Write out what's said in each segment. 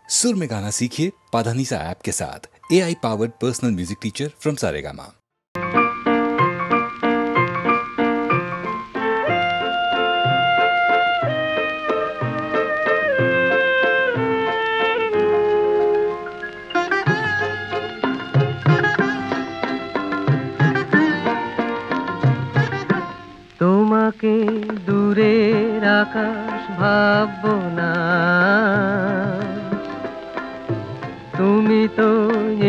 सुर में गाना सीखिए पाधानीसा ऐप के साथ। AI powered personal music teacher from Saregama. তোমাকে দূরের আকাশ ভাববো না, তুমি তো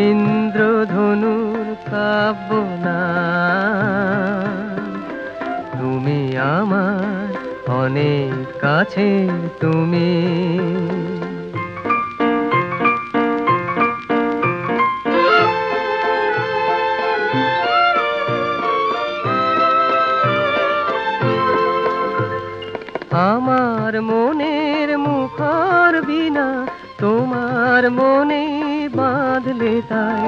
ইন্দ্রধনুর কাব্য না। তুমি আমার অনেক কাছে, তুমি আমার মনের মুখর বিনা তোমার মনে বাঁধলে তাই,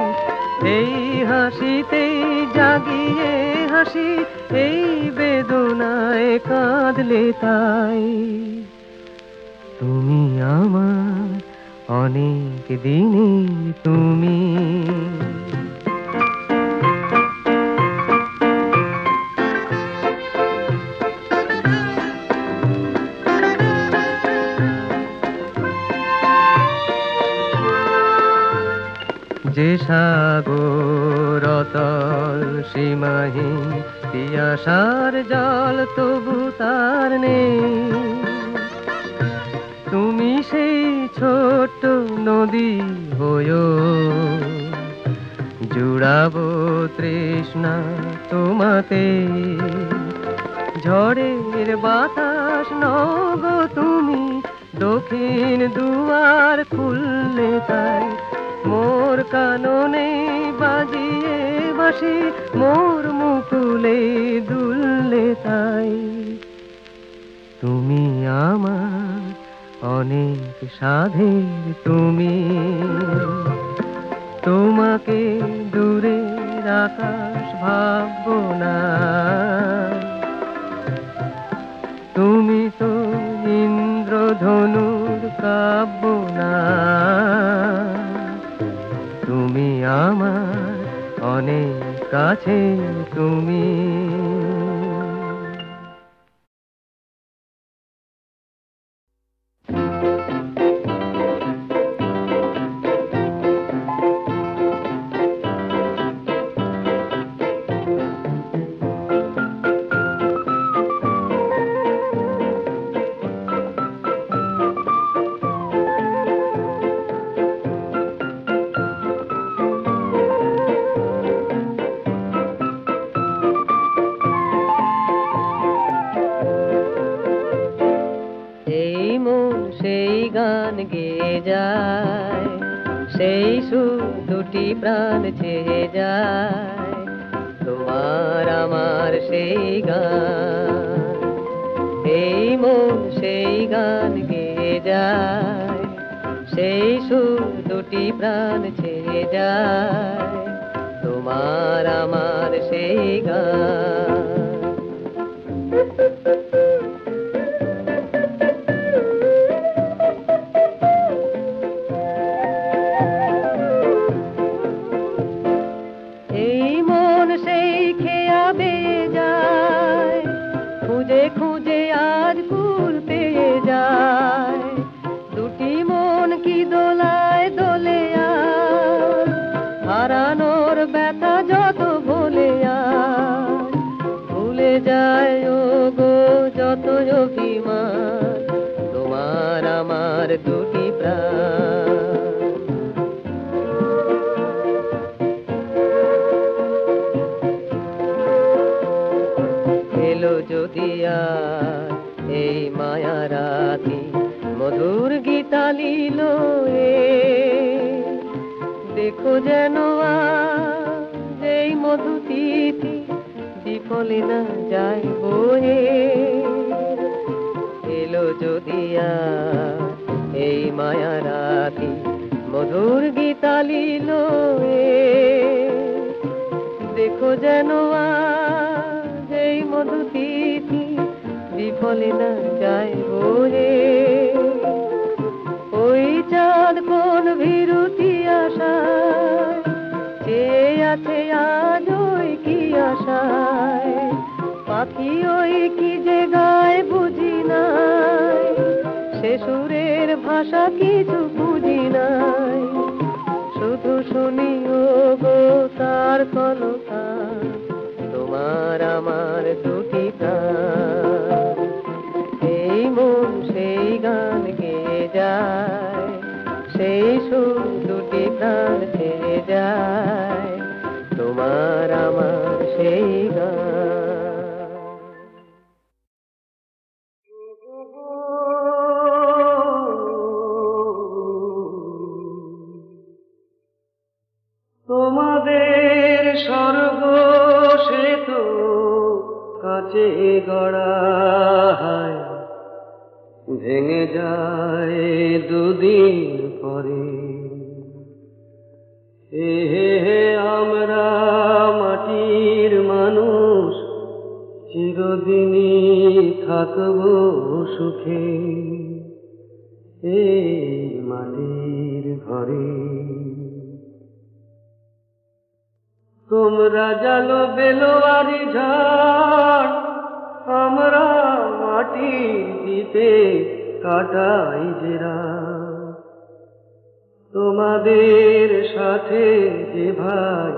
এই হাসিতেই জাগিয়ে হাসি, এই বেদনায় কাঁদলে তাই। তুমি আমার অনেক দিনে, তুমি যে সাগর অতল সীমাহীন, পিয়াসার জল তবু তার নেই। তুমি সেই ছোট্ট নদী হয়ো, জুড়াবো তৃষ্ণা তোমাতে। ঝড়ের বাতাস নগো তুমি, দক্ষিণ দুয়ার খুললে তাই। মোর কাননে বাজিয়ে বাঁশি, মোর মুকুলে দুললে তাই। তুমি আমার অনেক সাধের, তুমি তোমাকে দূরের আকাশ ভাববো না, তুমি তো ইন্দ্রধনুর কাব্য না। তুমি আমার অনেক কাছে, তুমি গেয়ে যায়, সেই সুর দুটি প্রাণ ছেয়ে যায়। তোমার আমার সেই গান, এই মন সেই গান গেয়ে যায়, সেই সুর দুটি প্রাণ ছেয়ে যায়। তোমার আমার সেই গান। খুঁজে খুঁজে আজ কুল পেয়ে যায়, দুটি মন কি দোলায় দোলে আজ, হারানোর ব্যথা যত ভোলে আজ, ভুলে যায় ও গো যত অভিমান, তোমার আমার দুটি প্রাণ। যদি আর এই মায়া রাতি মধুর গীতা লীল, দেখো যেন আজ এই মধু তিথি বিফলে না যায় বয়ে। এলো যদি আর এই মায়া রাতি মধুর গীতা লীল, দেখো যেন আজ এই মধু তিথি বিফলে না যায় বয়ে। ওই চাঁদ কোন বিরতি আশায় চেয়ে আছে আজ ওই কি আশায় পাখি ওই কি যে গায় বুঝি নাই সে সুরের ভাষা কিছু বুঝি নাই শুধু শুনি ও গো তার কলকা তোমার আমার দুটি প্রাণ এই মন সেই গান গেয়ে যায় সেই সুর দুটি প্রাণ ছেড়ে যায় তোমার আমার সেই গান তোমাদের স্বর্গ সে তো কাছে গড়া ভেঙে যায় দুদিন পরে আমরা মাটির মানুষ চিরদিনই থাকবো সুখে এই মাটির ঘরে তোমরা জালো বেলোয়ারি ঝাড় আমরা মাটির দিতে কাটাই জেরা তোমাদের সাথে যে ভাই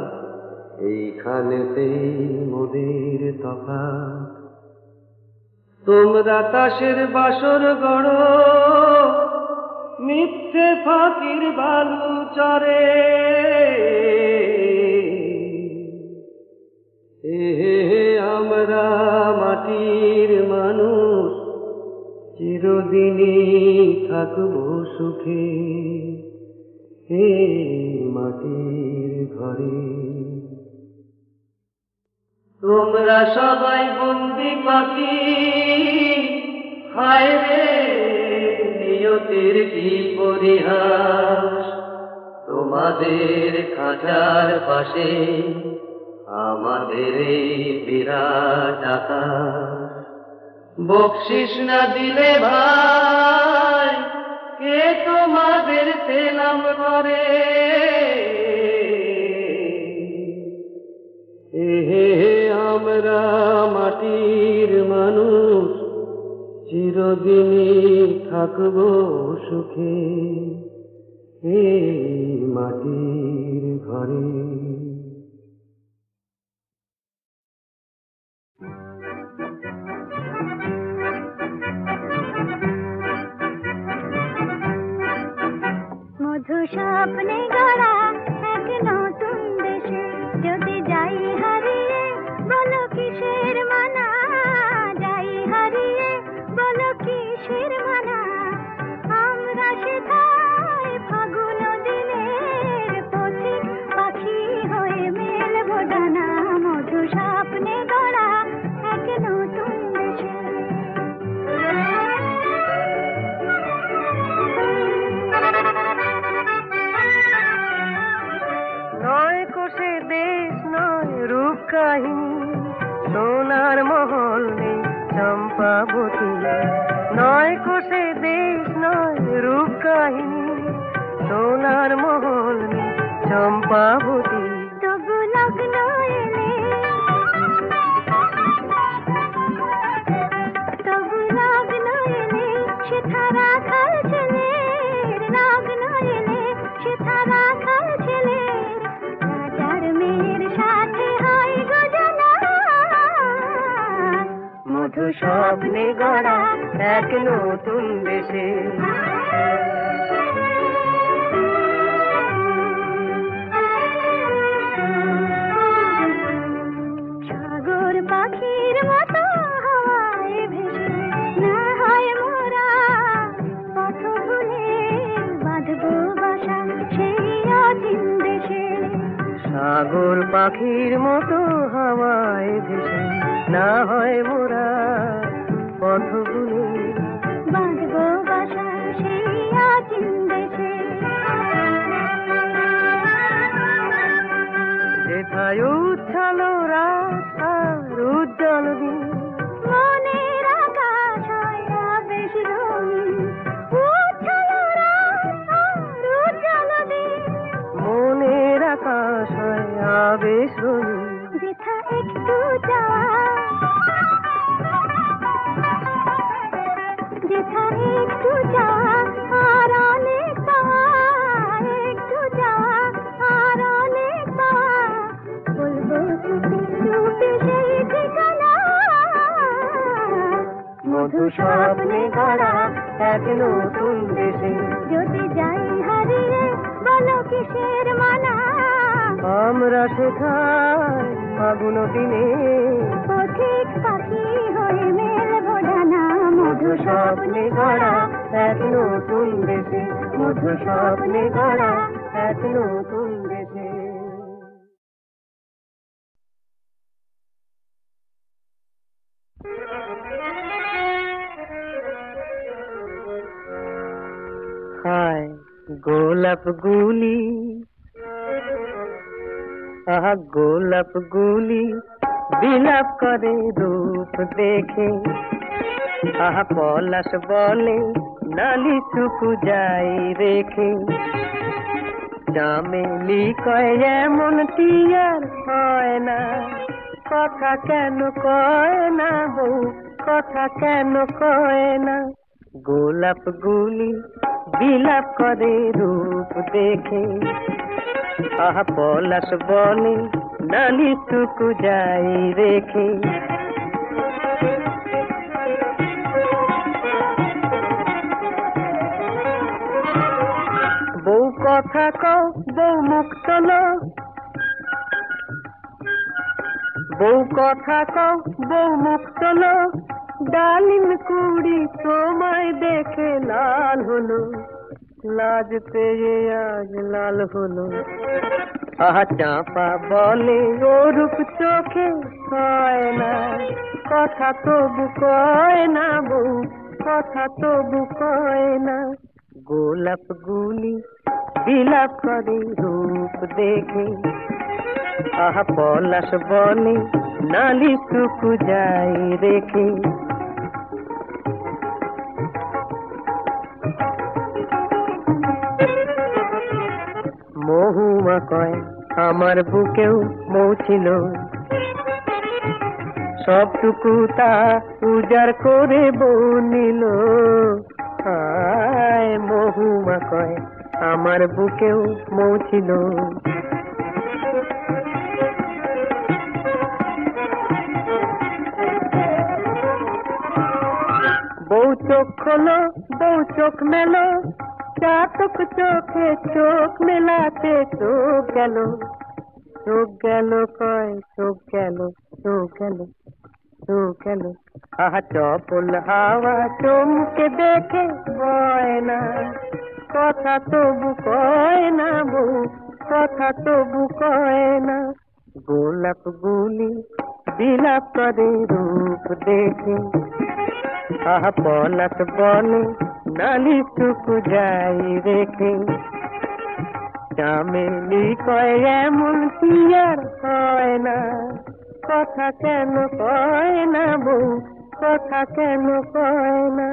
এইখানেতেই মোদের তফাৎ তোমরা তাসের বাসর গড়ো মিথ্যে ফাঁকির বালু চরে আমরা মাটির মানুষ চিরদিনই থাকবো সুখে এই মাটির ঘরে তোমরা সবাই বন্দি পাখি হায় রে নিয়তির কি পরিহাস তোমাদের খাঁচার পাশে আমাদের এই বিরাট আকাশ বকশিস না দিলে ভাই কে তোমাদের সেলাম করে আমরা মাটির মানুষ চিরদিনই থাকবো সুখে এই মাটির ঘরে মধু স্বপ্নে গড়া এক নতুন দেশে যদি যাই হারিয়ে বলো কিসের মানা যাই হারিয়ে বলো কিসের মানা আমরা সেথায় ফাগুন দিনের পথিক পাখি হয়ে মেলবো ডানা মধু স্বপ্নে গড়া এক নতুন দেশে নয় কোষে দেশ নয় রূপ কাহিনী সোনার মহল নেই চম্পাবতী নয় কোষে দেশ নয় রূপ কাহিনী সোনার মহল নেই চম্পাবতী তবু লগ্ন এলে সেথা রাখার ছেলের লগ্ন এলে সেথা রাখার ছেলের রাজার মেয়ের সাথে হয় গজনা মধু স্বপ্নে গড়া এক নতুন দেশে সাগর পাখির মতো হাওয়ায় ভেসে না হয় মোরা পথ ভুলে বাঁধবো বাসা সেই অচিন দেশে সাগর পাখির মতো হাওয়ায় ভেসে না হয় মোরা পথ ভুলে বাঁধবো বাসা সেই অচিন দেশে যেথায় উচ্ছল রাত আর উজ্জ্বল দিন মনের আকাশ হয় বেশ রঙিন উচ্ছল রাত আর বেশ রঙিন। যেথা একটু যাওয়া, যেথা একটু যাওয়া আর অনেক পাওয়া, একটু যাওয়া আর অনেক পাওয়া, বলবো চুপি চুপি সেই ঠিকানা। মধু স্বপ্নে গড়া এক নতুন দেশে, যদি যাই হারিয়ে বলো কিসের মানা, আমরা শেখাই ফাগুন দিনে পথিক পাখি হয়ে মেলবো ডানা। মধু স্বপ্নে গড়া এক নতুন দেশে, মধু স্বপ্নে গড়া এক নতুন দেশে। হায় গোলাপ গুলি, আহা গোলাপ গুলি বিলাপ করে রূপ দেখে, আহা পলাশ বলে নালি শুকু যাই রেখে, চামেলি কয় এমন টিয়ার হয় না, কথা কেন কয় না বউ, কথা কেন কয় না। গোলাপ গুলি বিলাপ করে রূপ দেখে, আহা পলাশ বলে নালি শুকু যাই রেখে, বউ কথা কও বউ মুখ তোলো, বউ কথা কও বউ মুখ তোলো, ডালিম কুড়ি তোমায় দেখে লাল হলো, লাজ পেয়ে আজ লাল হলো। আহা চাঁপা বলে ও রূপ চোখে হয় না, কথা তবু কয় না বউ, কথা তবু কয় না। গোলাপ গুলি বিলাপ করে রূপ দেখে, আহা পলাশ বলে নালি শুকু যাই রেখে, মহুমা কয় আমার বুকেও মৌ ছিল, সবটুকু তা উজাড় করে বউ নিল। হায় মহুমা কয় আমার বুকেও মৌ ছিল, বউ চোখ খোলো বউ চোখ মেলো, চাতক চোখে চোখ মেলাতে চোখ গেল, চোখ গেল কয় চোখ গেল, চোখ গেল, চোখ গেল। আহা চপল হাওয়া চমকে দেখে বয় না, কথা তবু কয় না বউ, কথা তবু কয় না। গোলাপ গুলি বিলাপ করে রূপ দেখে, আহা পলাশ বলে নালি শুকু যাই রেখে, চামেলি কয় এমন কি আর হয় না, কথা কেন কয় না বউ, কথা কেন কয় না।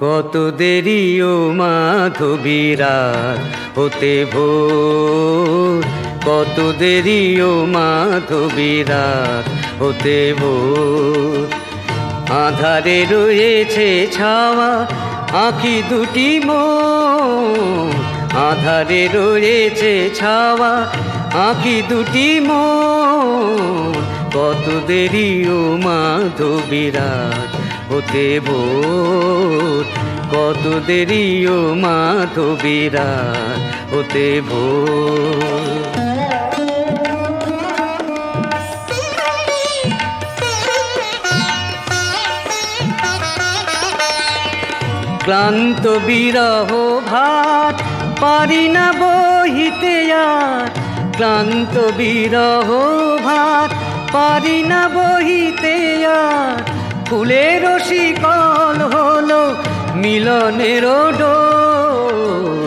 কত দেরি ও মাধবী রাত হতে ভোর, কত দেরি ও মাধবী রাত হতে ভোর, আধারে রয়েছে ছাওয়া আঁখি দুটি মোর, আধারে রয়েছে ছাওয়া আঁখি দুটি মোর, কত দেরি ও মাধবী রাত হতে ভোর, কত দেরি ও মাধবী রাত হতে ভোর। ক্লান্ত বিরহ ভাত পারি না বহিতে আর, ক্লান্ত বিরহ ভাত পারি না বহিতে আর, ফুলের শিকল হলো মিলনের ডোর,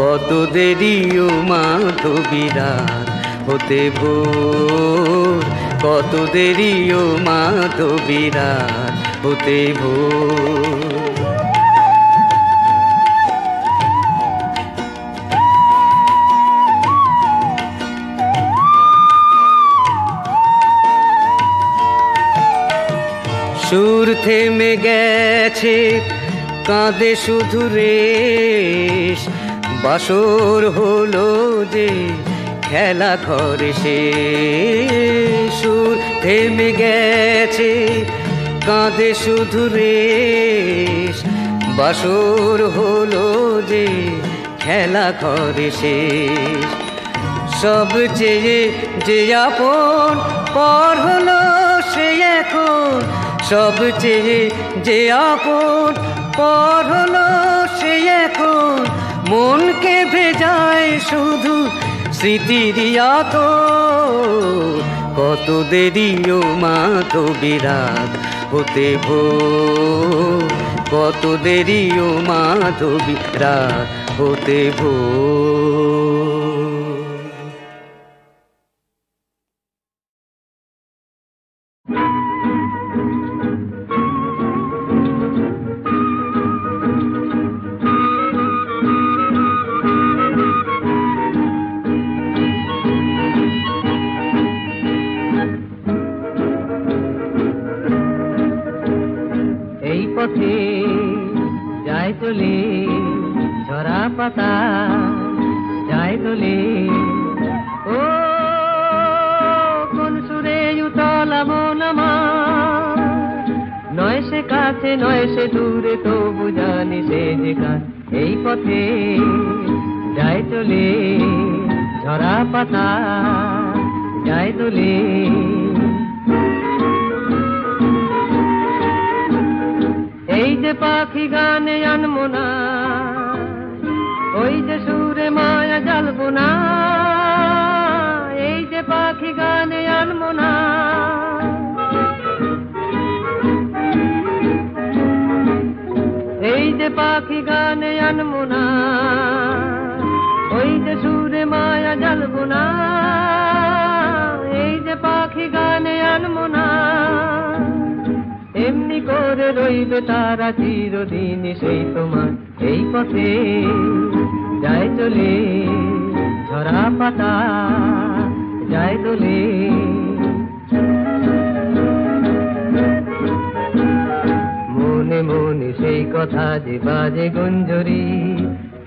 কত দেরি ও মাধবীরাত হতে ভোর, কত দেরি ও মাধবীরাত হতে ভোর। সুর থেমে গেছে কাঁদে শুধু রেশ, বাসর হলো যে খেলা ঘরে শেষ। সুর থেমে গেছে কাঁদে শুধু রেশ, বাসর হলো যে খেলা ঘরে শেষ। সব চেয়ে যে আপন পর হলো সে এখন, সব চেয়ে যে আপন পর হলো সে এখন। মনকে ভেজায় শুধু স্মৃতির আতর, কত দেরি ও মাধবীরাত হতে ভোর, কত দেরি ও মাধবীরাত হতে ভোর। এই পথে যায় চলে ঝরা পাতা, যায় চলে ও কোন সুরে উতলা মন আমার। নয় সে কাছে নয় সে দূরে, তবু জানি সে যে কাছে। এই পথে যায় চলে ঝরা পাতা, যায় চলে এই যে পাখি গানে আনবো না, ওই যে সুরে মায়া জ্বালবো না। এই যে পাখি গানে আনবো না, এই যে পাখি গানে আনবো না। ওই যে সুরে মায়া জ্বালবো না, এই যে পাখি গানে আনবো না। এমনি করে রইবে তারা চিরদিন সেই তোমার। এই পথে যায় চলে ঝরা পাতা, যায় চলে মনে মনে সেই কথা যে বাজে গুঞ্জরি।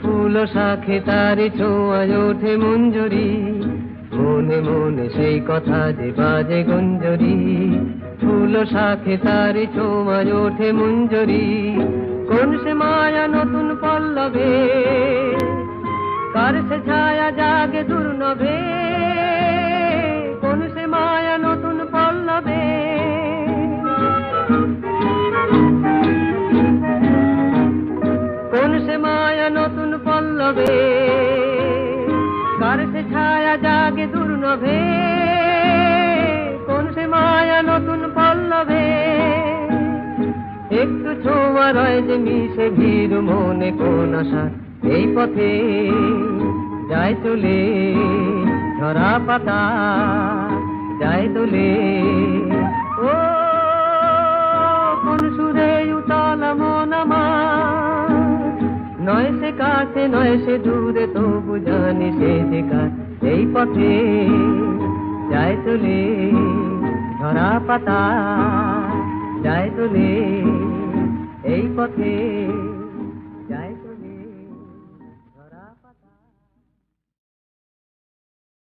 ফুল শাখে তারি ছোঁয়ায় ওঠে মঞ্জরি, মনে মনে সেই কথা যে বাজে গুঞ্জরি। ফুল শাখে তারি ছোঁয়ায় ওঠে মঞ্জরি। কোন সে মায়া নতুন পল্লবে, কার সে ছায়া জাগে দুর্নভে। কোন সে মায়া নতুন পল্লবে, কোন সে মায়া নতুন পল্লবে। কার সে ছায়া জাগে দুর্নভে, কোন সে মায়া নতুন পল্লবে। একটু ছোঁয়া রয় যে মিশে ভিড় মনে কোন আশা। এই পথে যায় চলে ঝরা পাতা, যায় চলে ও কোন সুরে উতলা মন আমার। নয় সে কাছে নয় সে দূরে, তবু জানি সে যে কাছে। এই পথে যায় চলে ঝরা পাতা,